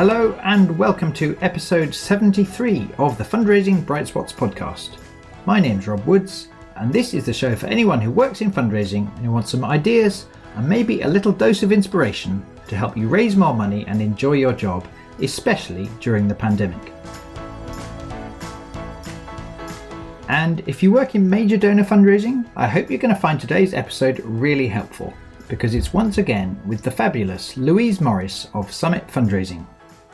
Hello and welcome to episode 73 of the Fundraising Bright Spots podcast. My name's Rob Woods, and this is the show for anyone who works in fundraising and who wants some ideas and maybe a little dose of inspiration to help you raise more money and enjoy your job, especially during the pandemic. And if you work in major donor fundraising, I hope you're going to find today's episode really helpful, because it's once again with the fabulous Louise Morris of Summit Fundraising.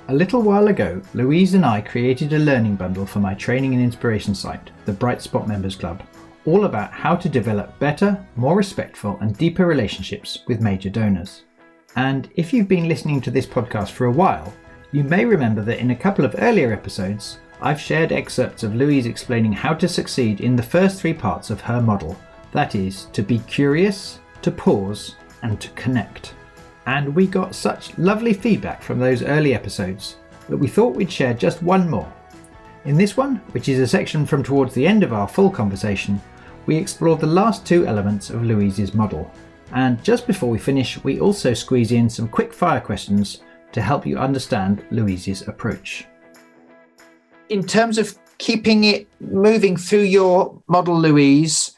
A little while ago, Louise and I created a learning bundle for my training and inspiration site, the Bright Spot Members Club, all about how to develop better, more respectful and deeper relationships with major donors. And if you've been listening to this podcast for a while, you may remember that in a couple of earlier episodes, I've shared excerpts of Louise explaining how to succeed in the first three parts of her model, that is, to be curious, to pause, and to connect. And we got such lovely feedback from those early episodes that we thought we'd share just one more. In this one, which is a section from towards the end of our full conversation, we explore the last two elements of Louise's model. And just before we finish, we also squeeze in some quick fire questions to help you understand Louise's approach. In terms of keeping it moving through your model, Louise,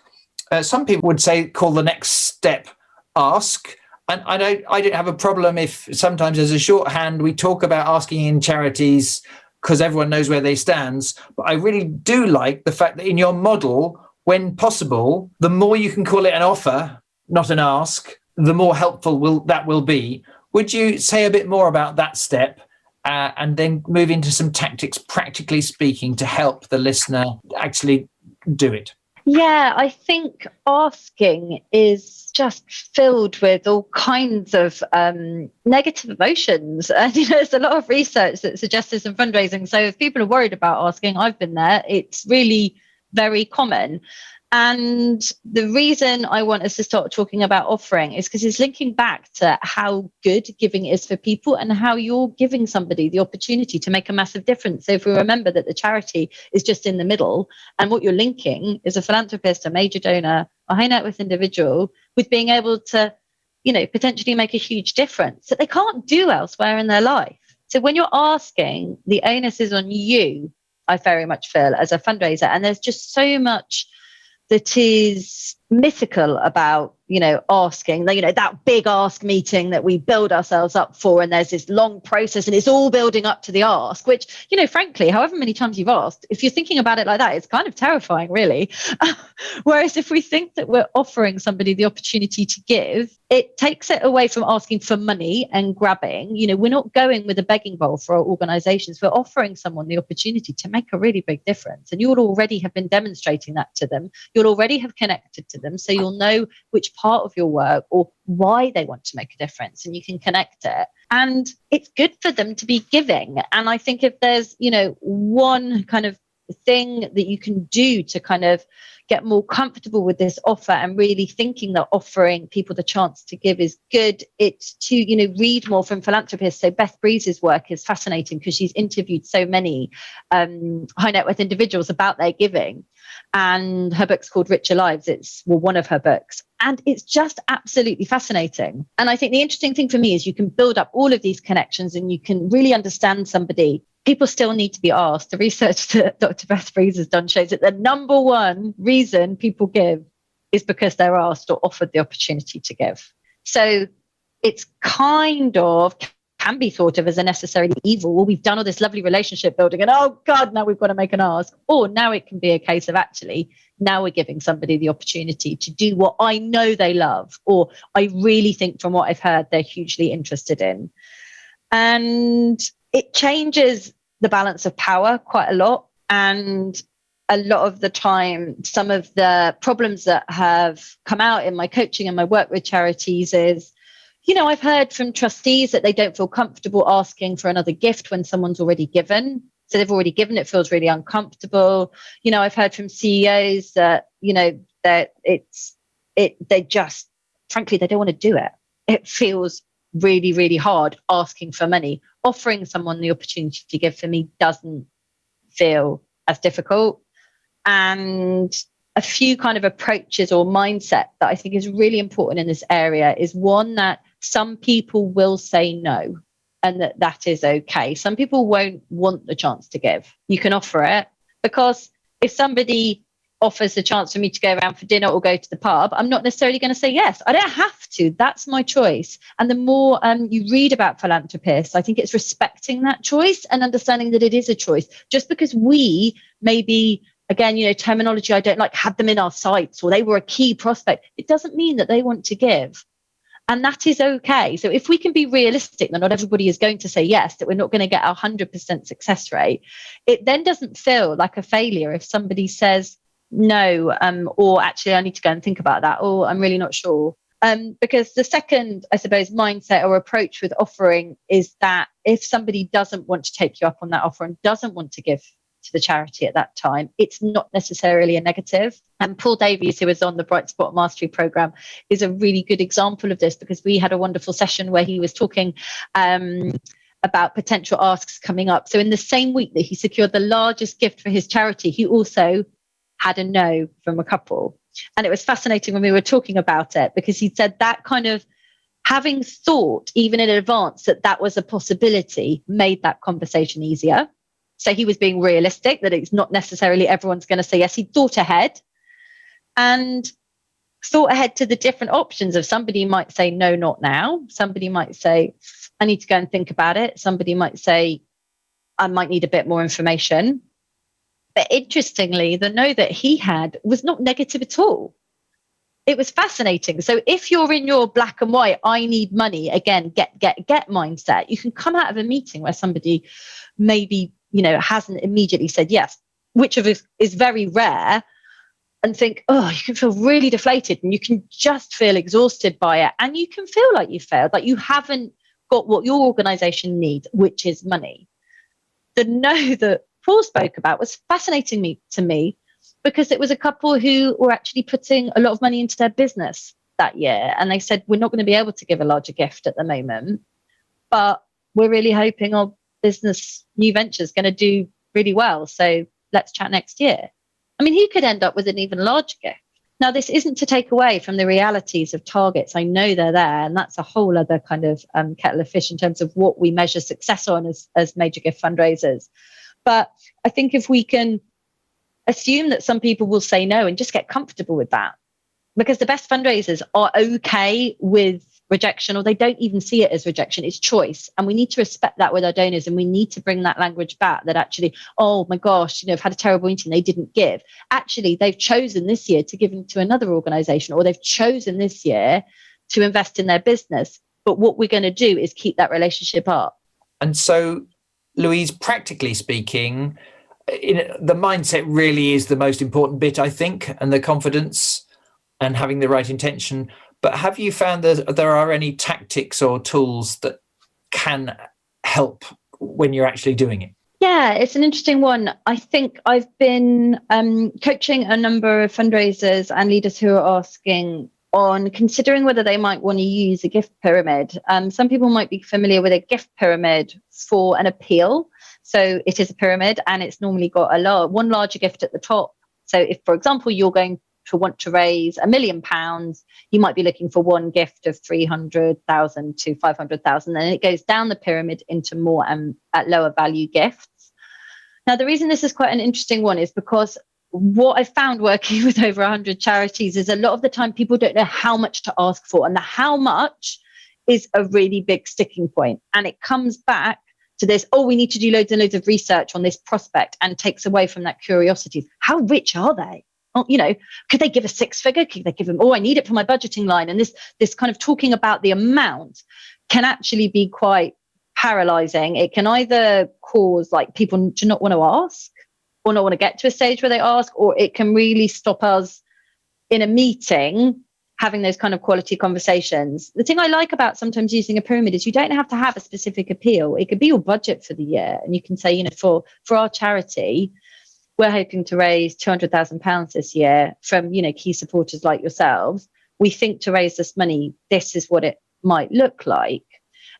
some people would say call the next step ask. And I don't have a problem if sometimes as a shorthand we talk about asking in charities because everyone knows where they stand. But I really do like the fact that in your model, when possible, the more you can call it an offer, not an ask, the more helpful that will be. Would you say a bit more about that step and then move into some tactics, practically speaking, to help the listener actually do it? Yeah, I think asking is just filled with all kinds of negative emotions. And there's a lot of research that suggests this in fundraising. So if people are worried about asking, I've been there, it's really very common. And the reason I want us to start talking about offering is because it's linking back to how good giving is for people and how you're giving somebody the opportunity to make a massive difference. So if we remember that the charity is just in the middle and what you're linking is a philanthropist, a major donor, a high net worth individual with being able to, potentially make a huge difference that they can't do elsewhere in their life. So when you're asking, the onus is on you, I very much feel, as a fundraiser. And there's just so much that is mythical about, asking, that big ask meeting that we build ourselves up for. And there's this long process and it's all building up to the ask, which, frankly, however many times you've asked, if you're thinking about it like that, it's kind of terrifying, really. Whereas if we think that we're offering somebody the opportunity to give, it takes it away from asking for money and grabbing. We're not going with a begging bowl for our organizations. We're offering someone the opportunity to make a really big difference. And you'll already have been demonstrating that to them. You'll already have connected to them. So you'll know which part of your work or why they want to make a difference, and you can connect it. And it's good for them to be giving. And I think if there's, one kind of thing that you can do to kind of get more comfortable with this offer and really thinking that offering people the chance to give is good, it's to, read more from philanthropists. So Beth Breeze's work is fascinating because she's interviewed so many high net worth individuals about their giving. And her book's called Richer Lives. It's one of her books. And it's just absolutely fascinating. And I think the interesting thing for me is you can build up all of these connections and you can really understand somebody. People still need to be asked. The research that Dr. Beth Breeze has done shows that the number one reason people give is because they're asked or offered the opportunity to give. So it's kind of can be thought of as a necessary evil. Well, we've done all this lovely relationship building and oh God, now we've got to make an ask. Or now it can be a case of actually, now we're giving somebody the opportunity to do what I know they love, or I really think from what I've heard, they're hugely interested in. And it changes the balance of power quite a lot. And a lot of the time, some of the problems that have come out in my coaching and my work with charities is, I've heard from trustees that they don't feel comfortable asking for another gift when someone's already given. So they've already given, it feels really uncomfortable. I've heard from CEOs that, that they just, frankly, they don't want to do it. It feels really, really hard asking for money. Offering someone the opportunity to give for me doesn't feel as difficult. And a few kind of approaches or mindset that I think is really important in this area is one that some people will say no. and that is okay. Some people won't want the chance to give. You can offer it, because if somebody offers a chance for me to go around for dinner or go to the pub, I'm not necessarily going to say yes. I don't have to. That's my choice. And the more you read about philanthropists, I think it's respecting that choice and understanding that it is a choice. Just because we maybe, again, terminology I don't like, had them in our sights or they were a key prospect, it doesn't mean that they want to give. And that is okay. So if we can be realistic that not everybody is going to say yes, that we're not going to get a 100% success rate, it then doesn't feel like a failure if somebody says no, or actually I need to go and think about that, or I'm really not sure. Because the second, I suppose, mindset or approach with offering is that if somebody doesn't want to take you up on that offer and doesn't want to give to the charity at that time, it's not necessarily a negative. And Paul Davies, who was on the Bright Spot Mastery program, is a really good example of this, because we had a wonderful session where he was talking about potential asks coming up. So in the same week that he secured the largest gift for his charity, he also had a no from a couple. And it was fascinating when we were talking about it, because he said that kind of having thought even in advance that was a possibility made that conversation easier. So he was being realistic that it's not necessarily everyone's going to say yes. He thought ahead and thought ahead to the different options of somebody might say, no, not now. Somebody might say, I need to go and think about it. Somebody might say, I might need a bit more information. But interestingly, the no that he had was not negative at all. It was fascinating. So if you're in your black and white, I need money, again, get mindset, you can come out of a meeting where somebody maybe, hasn't immediately said yes, which of us is very rare, and think, oh, you can feel really deflated and you can just feel exhausted by it. And you can feel like you failed, like you haven't got what your organization needs, which is money. The no that Paul spoke about was fascinating to me, because it was a couple who were actually putting a lot of money into their business that year. And they said, we're not going to be able to give a larger gift at the moment, but we're really hoping our business new venture is going to do really well. So let's chat next year. I mean, he could end up with an even larger gift. Now, this isn't to take away from the realities of targets. I know they're there, and that's a whole other kind of kettle of fish in terms of what we measure success on as major gift fundraisers. But I think if we can assume that some people will say no and just get comfortable with that, because the best fundraisers are okay with rejection, or they don't even see it as rejection. It's choice. And we need to respect that with our donors, and we need to bring that language back that actually, oh my gosh, I've had a terrible meeting, they didn't give. Actually, they've chosen this year to give to another organization, or they've chosen this year to invest in their business. But what we're going to do is keep that relationship up. And so, Louise, practically speaking, the mindset really is the most important bit, I think, and the confidence and having the right intention. But have you found that there are any tactics or tools that can help when you're actually doing it? Yeah, it's an interesting one. I think I've been coaching a number of fundraisers and leaders who are asking on considering whether they might want to use a gift pyramid. Some people might be familiar with a gift pyramid for an appeal. So it is a pyramid, and it's normally got one larger gift at the top. So if, for example, you're going to want to raise £1 million, you might be looking for one gift of 300,000 to 500,000, and it goes down the pyramid into more at lower value gifts. Now, the reason this is quite an interesting one is because what I've found working with over 100 charities is a lot of the time people don't know how much to ask for, and the how much is a really big sticking point. And it comes back to this, we need to do loads and loads of research on this prospect, and takes away from that curiosity. How rich are they? Could they give a six figure? Could they give them, I need it for my budgeting line? And this kind of talking about the amount can actually be quite paralyzing. It can either cause people to not want to ask, or not want to get to a stage where they ask, or it can really stop us in a meeting having those kind of quality conversations. The thing I like about sometimes using a pyramid is you don't have to have a specific appeal. It could be your budget for the year. And you can say, for our charity, we're hoping to raise £200,000 this year from, key supporters like yourselves. We think to raise this money, this is what it might look like.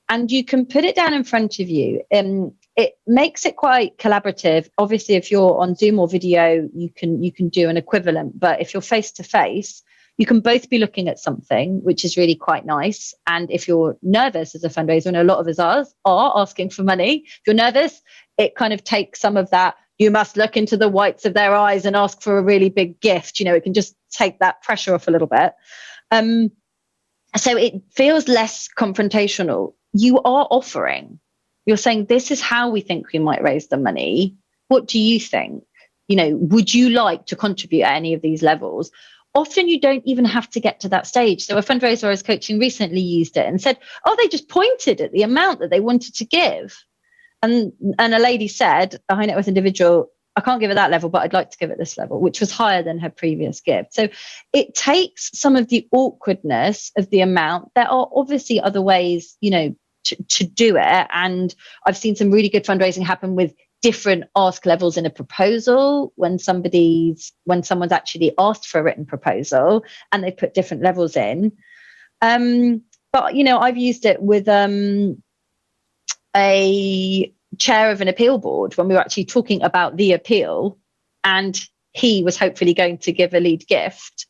And you can put it down in front of you. It makes it quite collaborative. Obviously, if you're on Zoom or video, you can do an equivalent. But if you're face to face, you can both be looking at something, which is really quite nice. And if you're nervous as a fundraiser, and a lot of us are asking for money, if you're nervous, it kind of takes some of that, you must look into the whites of their eyes and ask for a really big gift. It can just take that pressure off a little bit. So it feels less confrontational. You are offering. You're saying, this is how we think we might raise the money. What do you think? Would you like to contribute at any of these levels? Often you don't even have to get to that stage. So a fundraiser I was coaching recently used it and said, they just pointed at the amount that they wanted to give. And a lady said, a high net worth individual, I can't give at that level, but I'd like to give at this level, which was higher than her previous gift. So it takes some of the awkwardness of the amount. There are obviously other ways, to do it. And I've seen some really good fundraising happen with different ask levels in a proposal when someone's actually asked for a written proposal and they put different levels in. But I've used it with a chair of an appeal board when we were actually talking about the appeal, and he was hopefully going to give a lead gift.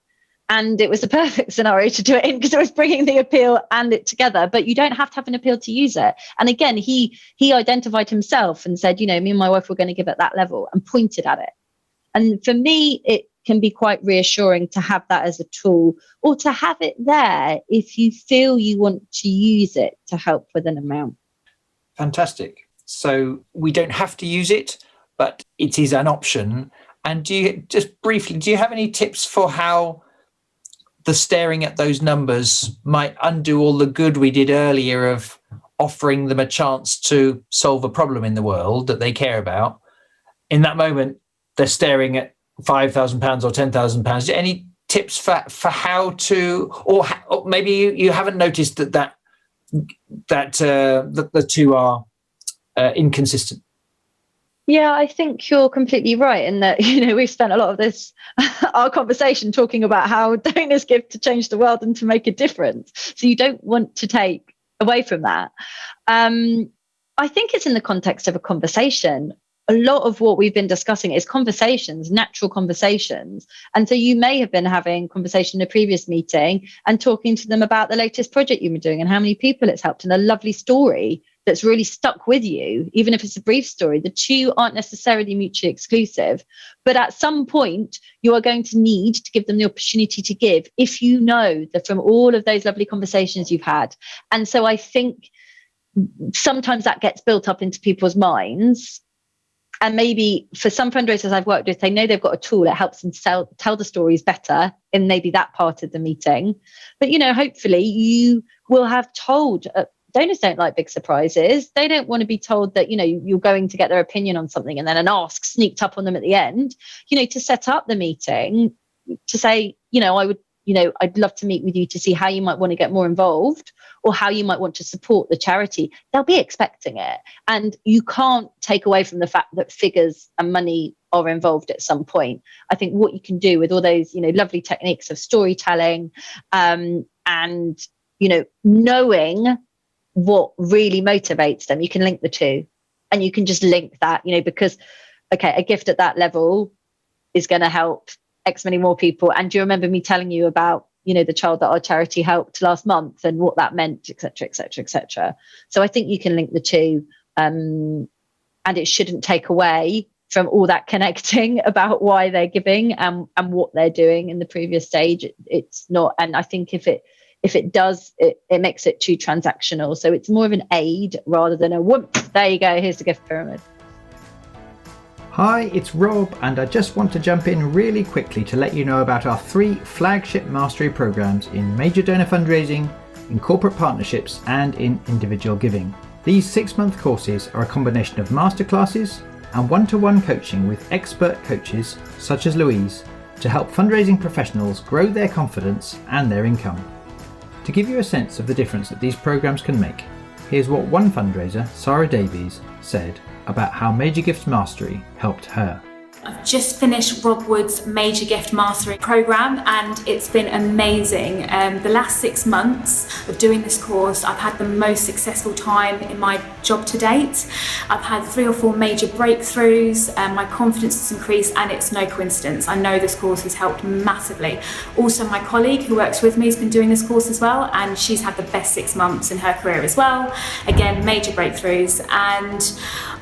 And it was the perfect scenario to do it in because it was bringing the appeal and it together. But you don't have to have an appeal to use it. And again, he identified himself and said, me and my wife were going to give at that level, and pointed at it. And for me, it can be quite reassuring to have that as a tool, or to have it there if you feel you want to use it to help with an amount. Fantastic. So we don't have to use it, but it is an option. And do you have any tips for how the staring at those numbers might undo all the good we did earlier of offering them a chance to solve a problem in the world that they care about? In that moment, they're staring at £5,000 or £10,000. Any tips for how to, or maybe you haven't noticed that the two are inconsistent? Yeah, I think you're completely right in that, we've spent a lot of this, our conversation talking about how donors give to change the world and to make a difference. So you don't want to take away from that. I think it's in the context of a conversation. A lot of what we've been discussing is conversations, natural conversations. And so you may have been having conversation in a previous meeting and talking to them about the latest project you've been doing and how many people it's helped, and a lovely story that's really stuck with you, even if it's a brief story. The two aren't necessarily mutually exclusive, but at some point you are going to need to give them the opportunity to give if you know that from all of those lovely conversations you've had. And so I think sometimes that gets built up into people's minds. And maybe for some fundraisers I've worked with, they know they've got a tool that helps them tell the stories better in maybe that part of the meeting. But, hopefully you will have told, donors don't like big surprises. They don't want to be told that, you're going to get their opinion on something and then an ask sneaked up on them at the end. To set up the meeting, to say, I'd love to meet with you to see how you might want to get more involved or how you might want to support the charity. They'll be expecting it. And you can't take away from the fact that figures and money are involved at some point. I think what you can do with all those, lovely techniques of storytelling and, knowing what really motivates them, you can link the two, and you can just link that, because, okay, a gift at that level is going to help X many more people. And do you remember me telling you about, the child that our charity helped last month and what that meant, et cetera, et cetera, et cetera. So I think you can link the two, and it shouldn't take away from all that connecting about why they're giving and what they're doing in the previous stage. It's not. And I think if it does, it makes it too transactional. So it's more of an aid rather than a whoop, there you go, here's the gift pyramid. Hi, it's Rob, and I just want to jump in really quickly to let you know about our 3 flagship mastery programs in major donor fundraising, in corporate partnerships, and in individual giving. These 6-month courses are a combination of masterclasses and one-to-one coaching with expert coaches such as Louise to help fundraising professionals grow their confidence and their income. To give you a sense of the difference that these programs can make, here's what one fundraiser, Sarah Davies, said about how Major Gifts Mastery helped her. I've just finished Rob Wood's Major Gift Mastering Programme, and it's been amazing. The last 6 months of doing this course, I've had the most successful time in my job to date. I've had 3 or 4 major breakthroughs, my confidence has increased, and it's no coincidence. I know this course has helped massively. Also, my colleague who works with me has been doing this course as well, and she's had the best 6 months in her career as well. Again, major breakthroughs, and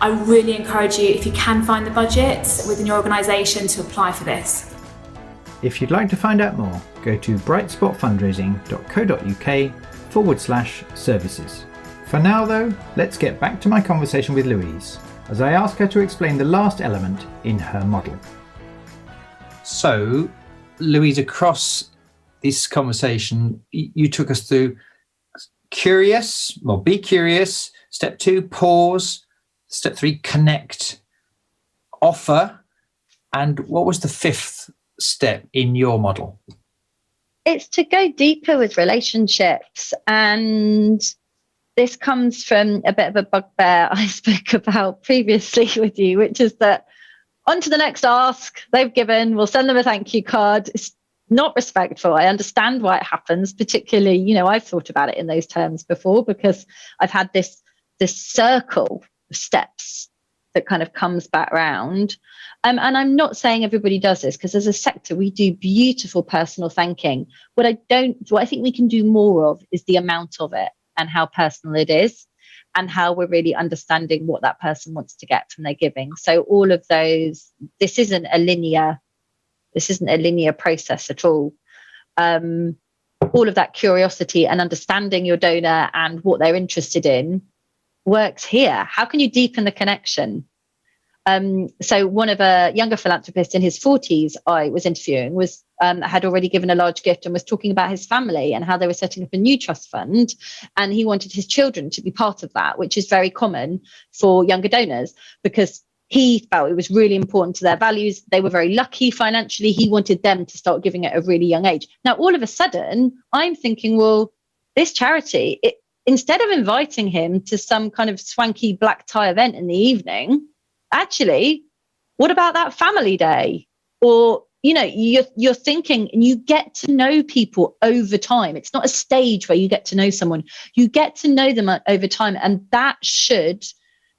I really encourage you, if you can find the budget within your organisation, to apply for this. If you'd like to find out more, go to brightspotfundraising.co.uk/services. For now though, let's get back to my conversation with Louise, as I ask her to explain the last element in her model. So, Louise, across this conversation, you took us through be curious, step 2, pause, step 3, connect, offer, and what was the 5th step in your model? It's to go deeper with relationships, and this comes from a bit of a bugbear I spoke about previously with you, which is that on to the next ask they've given, we'll send them a thank you card. It's not respectful. I understand why it happens, particularly, I've thought about it in those terms before, because I've had this circle of steps that kind of comes back round. And I'm not saying everybody does this, because as a sector, we do beautiful personal thanking. What I think we can do more of is the amount of it and how personal it is, and how we're really understanding what that person wants to get from their giving. So all of those, this isn't a linear process at all. All of that curiosity and understanding your donor and what they're interested in works here. How can you deepen the connection? So one of a younger philanthropist in his 40s I was interviewing had already given a large gift and was talking about his family and how they were setting up a new trust fund, and he wanted his children to be part of that, which is very common for younger donors, because he felt it was really important to their values. They were very lucky financially. He wanted them to start giving at a really young age. Now, all of a sudden, I'm thinking, well, this charity, instead of inviting him to some kind of swanky black tie event in the evening, actually, what about that family day? Or, you're thinking, and you get to know people over time. It's not a stage where you get to know someone. You get to know them over time, and that should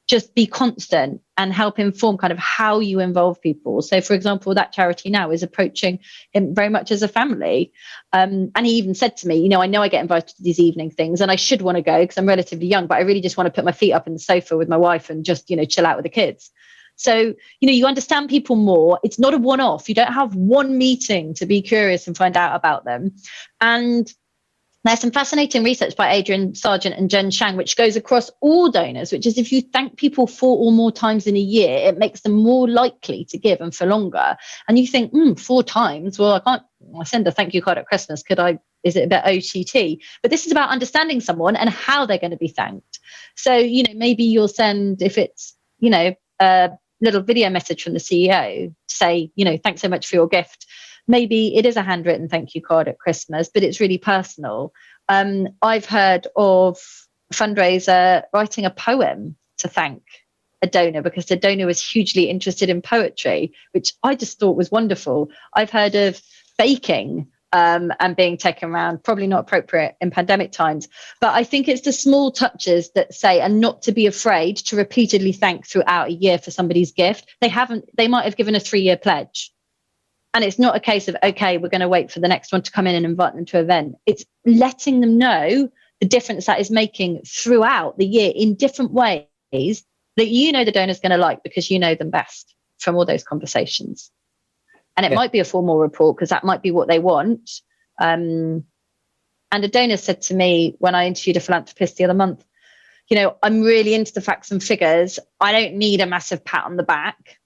just be constant and help inform kind of how you involve people. So, for example, that charity now is approaching him very much as a family. And he even said to me, I know I get invited to these evening things and I should want to go because I'm relatively young, but I really just want to put my feet up in the sofa with my wife and just, chill out with the kids. So, you understand people more. It's not a one-off. You don't have one meeting to be curious and find out about them. And there's some fascinating research by Adrian Sargent and Jen Shang, which goes across all donors, which is if you thank people 4 or more times in a year, it makes them more likely to give and for longer. And you think, 4 times, well, I send a thank you card at Christmas. Is it a bit OTT? But this is about understanding someone and how they're going to be thanked. So, maybe you'll send, if it's, a little video message from the CEO, say, thanks so much for your gift. Maybe it is a handwritten thank you card at Christmas, but it's really personal. I've heard of a fundraiser writing a poem to thank a donor because the donor was hugely interested in poetry, which I just thought was wonderful. I've heard of baking and being taken around, probably not appropriate in pandemic times. But I think it's the small touches that say, and not to be afraid to repeatedly thank throughout a year for somebody's gift. They might have given a 3-year pledge. And it's not a case of, okay, we're going to wait for the next one to come in and invite them to an event. It's letting them know the difference that is making throughout the year in different ways that the donor's going to like because you know them best from all those conversations. And it might be a formal report because that might be what they want. And a donor said to me when I interviewed a philanthropist the other month, I'm really into the facts and figures. I don't need a massive pat on the back.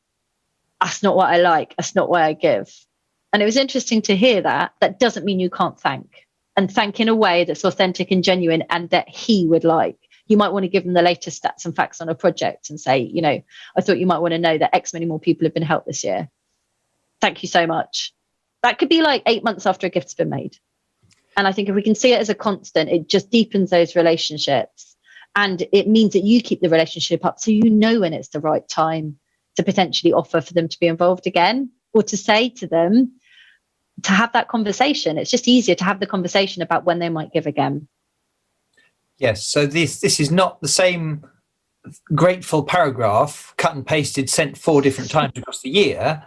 That's not what I like. That's not why I give. And it was interesting to hear that. That doesn't mean you can't thank, and thank in a way that's authentic and genuine and that he would like. You might want to give them the latest stats and facts on a project and say, I thought you might want to know that X many more people have been helped this year. Thank you so much. That could be like 8 months after a gift's been made. And I think if we can see it as a constant, it just deepens those relationships. And it means that you keep the relationship up so when it's the right time. to potentially offer for them to be involved again, or to say to them, to have that conversation. It's just easier to have the conversation about when they might give again. Yes, so this is not the same grateful paragraph cut and pasted, sent 4 different times across the year.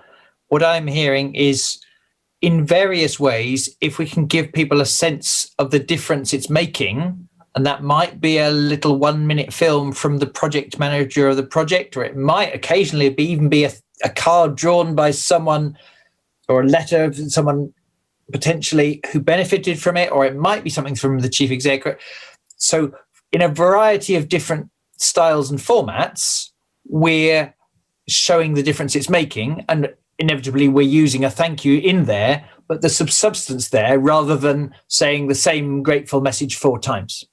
What I'm hearing is, in various ways, if we can give people a sense of the difference it's making, and that might be a little 1-minute film from the project manager of the project, or it might occasionally even be a card drawn by someone, or a letter of someone potentially who benefited from it, or it might be something from the chief executive. So in a variety of different styles and formats, we're showing the difference it's making, and inevitably we're using a thank you in there, but there's some substance there rather than saying the same grateful message 4 times.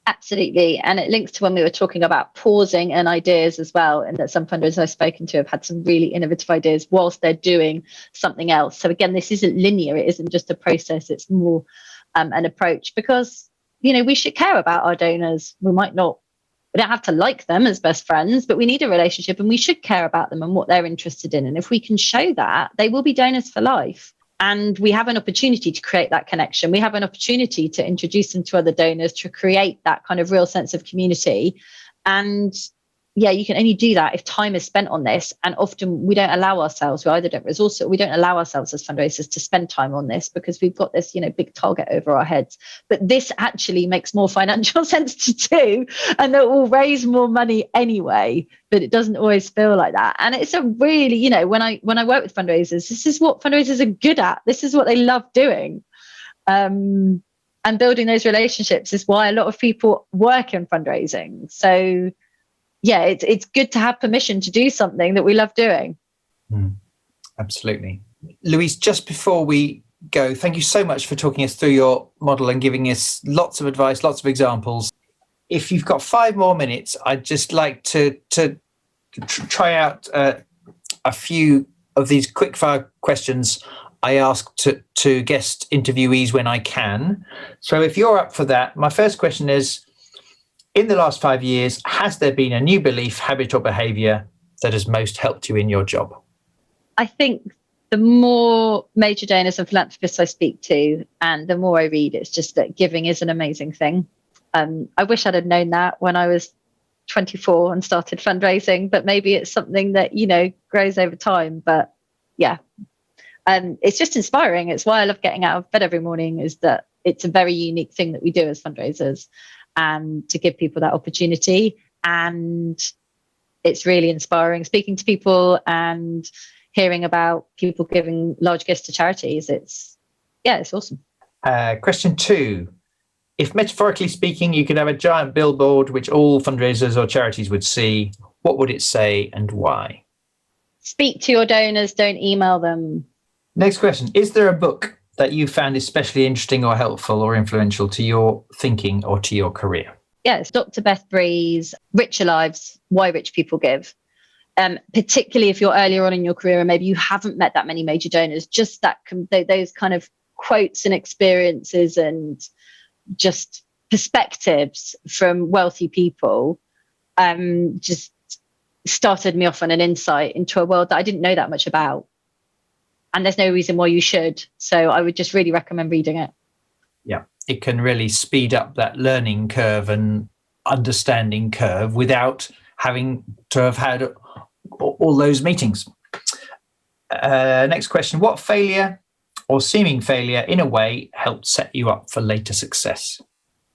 Absolutely. And it links to when we were talking about pausing and ideas as well, and that some fundraisers I've spoken to have had some really innovative ideas whilst they're doing something else. So again, this isn't linear. It isn't just a process. It's more an approach, because, we should care about our donors. We don't have to like them as best friends, but we need a relationship, and we should care about them and what they're interested in. And if we can show that, they will be donors for life. And we have an opportunity to create that connection. We have an opportunity to introduce them to other donors, to create that kind of real sense of community. And yeah, you can only do that if time is spent on this. And often we don't allow ourselves, we either don't resource it, we don't allow ourselves as fundraisers to spend time on this, because we've got this, big target over our heads. But this actually makes more financial sense to do, and that will raise more money anyway, but it doesn't always feel like that. And it's a really, when I work with fundraisers, this is what fundraisers are good at. This is what they love doing. And building those relationships is why a lot of people work in fundraising. So yeah, it's good to have permission to do something that we love doing. Absolutely. Louise, just before we go, thank you so much for talking us through your model and giving us lots of advice, lots of examples. If you've got 5 more minutes, I'd just like to try out a few of these quickfire questions I ask to guest interviewees when I can. So if you're up for that, my first question is, in the last 5 years, has there been a new belief, habit, or behaviour that has most helped you in your job? I think the more major donors and philanthropists I speak to, and the more I read, it's just that giving is an amazing thing. I wish I'd have known that when I was 24 and started fundraising, but maybe it's something that, grows over time. But yeah, it's just inspiring. It's why I love getting out of bed every morning, is that it's a very unique thing that we do as fundraisers. And to give people that opportunity. And it's really inspiring speaking to people and hearing about people giving large gifts to charities. It's awesome. Question 2. If metaphorically speaking, you could have a giant billboard which all fundraisers or charities would see, what would it say and why? Speak to your donors, don't email them. Next question. Is there a book that you found especially interesting or helpful or influential to your thinking or to your career? Yeah, it's Dr. Beth Bree's Richer Lives, Why Rich People Give. Particularly if you're earlier on in your career and maybe you haven't met that many major donors, just that those kind of quotes and experiences and just perspectives from wealthy people just started me off on an insight into a world that I didn't know that much about. And there's no reason why you should. So I would just really recommend reading it. Yeah, it can really speed up that learning curve and understanding curve without having to have had all those meetings. Next question. What failure or seeming failure, in a way, helped set you up for later success?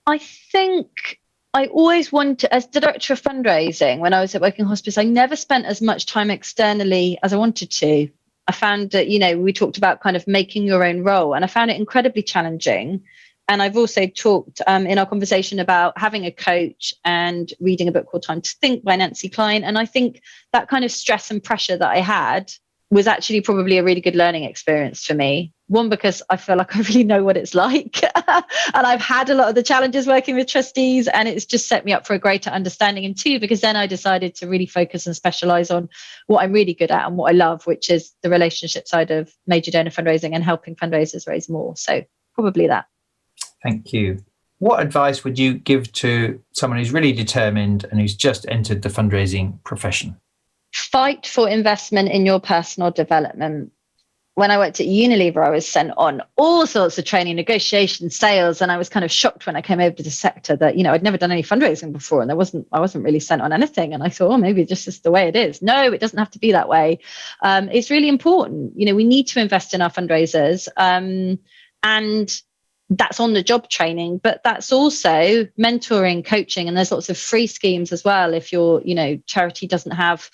I think I always wanted, as director of fundraising, when I was at Woking Hospice, I never spent as much time externally as I wanted to. I found that, we talked about kind of making your own role, and I found it incredibly challenging. And I've also talked in our conversation about having a coach and reading a book called Time to Think by Nancy Klein. And I think that kind of stress and pressure that I had was actually probably a really good learning experience for me. One, because I feel like I really know what it's like. And I've had a lot of the challenges working with trustees, and it's just set me up for a greater understanding. And 2, because then I decided to really focus and specialize on what I'm really good at and what I love, which is the relationship side of major donor fundraising and helping fundraisers raise more. So probably that. Thank you. What advice would you give to someone who's really determined and who's just entered the fundraising profession? fight for investment in your personal development. When I worked at Unilever, I was sent on all sorts of training, negotiation, sales, and I was kind of shocked when I came over to the sector that, I'd never done any fundraising before, and I wasn't really sent on anything. And I thought, maybe this is the way it is. No, it doesn't have to be that way. It's really important. We need to invest in our fundraisers, and that's on the job training, but that's also mentoring, coaching, and there's lots of free schemes as well if your, charity doesn't have.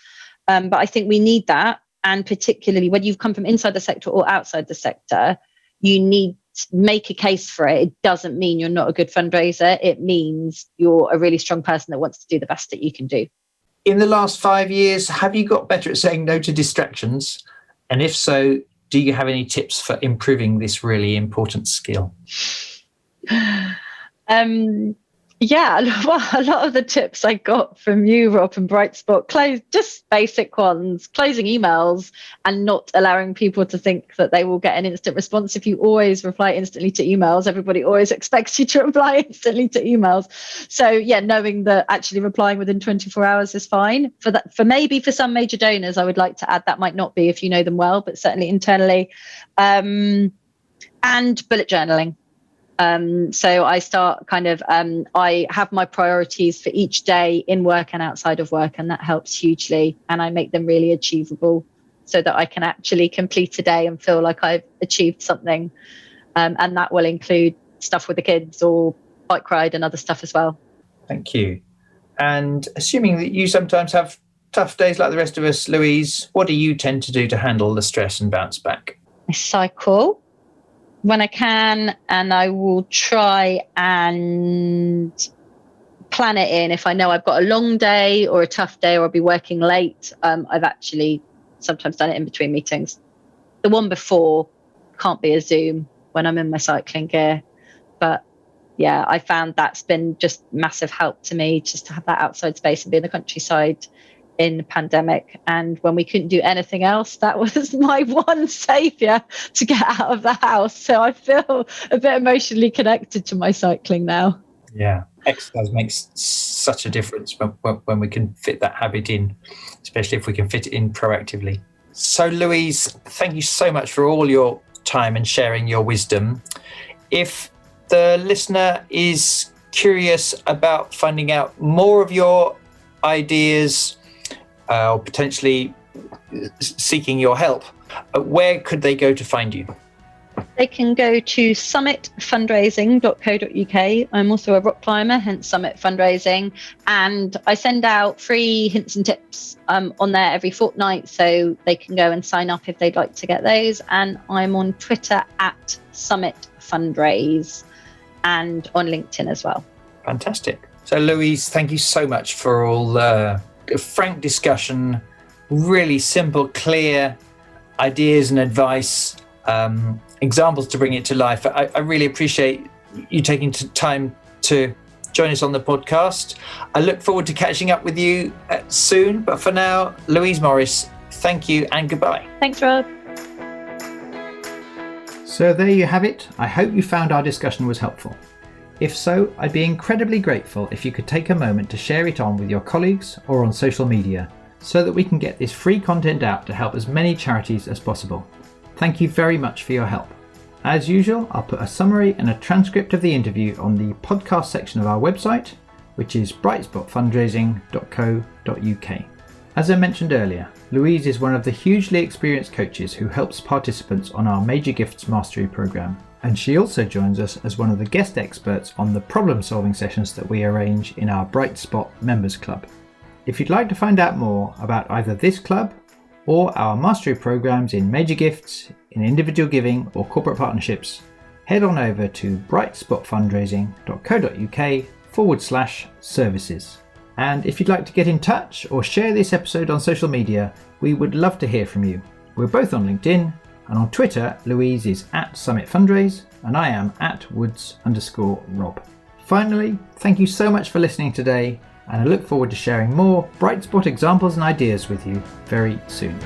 But I think we need that. And particularly when you've come from inside the sector or outside the sector, you need to make a case for it. It doesn't mean you're not a good fundraiser. It means you're a really strong person that wants to do the best that you can do. In the last 5 years, have you got better at saying no to distractions? And if so, do you have any tips for improving this really important skill? Yeah, well, a lot of the tips I got from you, Rob, and Brightspot, just basic ones, closing emails and not allowing people to think that they will get an instant response. If you always reply instantly to emails, everybody always expects you to reply instantly to emails. So yeah, knowing that actually replying within 24 hours is fine. For maybe for some major donors, I would like to add that might not be if you know them well, but certainly internally. And bullet journaling. So I start I have my priorities for each day in work and outside of work, and that helps hugely. And I make them really achievable so that I can actually complete a day and feel like I've achieved something. And that will include stuff with the kids or bike ride and other stuff as well. Thank you. And assuming that you sometimes have tough days like the rest of us, Louise, what do you tend to do to handle the stress and bounce back? I cycle when I can, and I will try and plan it in. If I know I've got a long day or a tough day or I'll be working late, I've actually sometimes done it in between meetings. The one before can't be a Zoom when I'm in my cycling gear. But yeah, I found that's been just massive help to me, just to have that outside space and be in the countryside in the pandemic. And when we couldn't do anything else, that was my one saviour to get out of the house. So I feel a bit emotionally connected to my cycling now. Yeah, exercise makes such a difference when we can fit that habit in, especially if we can fit it in proactively. So Louise, thank you so much for all your time and sharing your wisdom. If the listener is curious about finding out more of your ideas, or potentially seeking your help, where could they go to find you? They can go to summitfundraising.co.uk. I'm also a rock climber, hence Summit Fundraising. And I send out free hints and tips on there every fortnight, so they can go and sign up if they'd like to get those. And I'm on Twitter at Summit Fundraise and on LinkedIn as well. Fantastic. So Louise, thank you so much for all the frank discussion, really simple, clear ideas and advice, examples to bring it to life. I really appreciate you taking time to join us on the podcast. I look forward to catching up with you soon. But for now, Louise Morris, thank you and goodbye. Thanks, Rob. So there you have it. I hope you found our discussion was helpful. If so, I'd be incredibly grateful if you could take a moment to share it on with your colleagues or on social media so that we can get this free content out to help as many charities as possible. Thank you very much for your help. As usual, I'll put a summary and a transcript of the interview on the podcast section of our website, which is brightspotfundraising.co.uk. As I mentioned earlier, Louise is one of the hugely experienced coaches who helps participants on our Major Gifts Mastery programme. And she also joins us as one of the guest experts on the problem-solving sessions that we arrange in our Bright Spot Members Club. If you'd like to find out more about either this club or our mastery programs in major gifts, in individual giving or corporate partnerships, head on over to brightspotfundraising.co.uk/services. And if you'd like to get in touch or share this episode on social media, we would love to hear from you. We're both on LinkedIn, and on Twitter, Louise is at Summit Fundraise, and I am at Woods_Rob. Finally, thank you so much for listening today, and I look forward to sharing more Bright Spot examples and ideas with you very soon.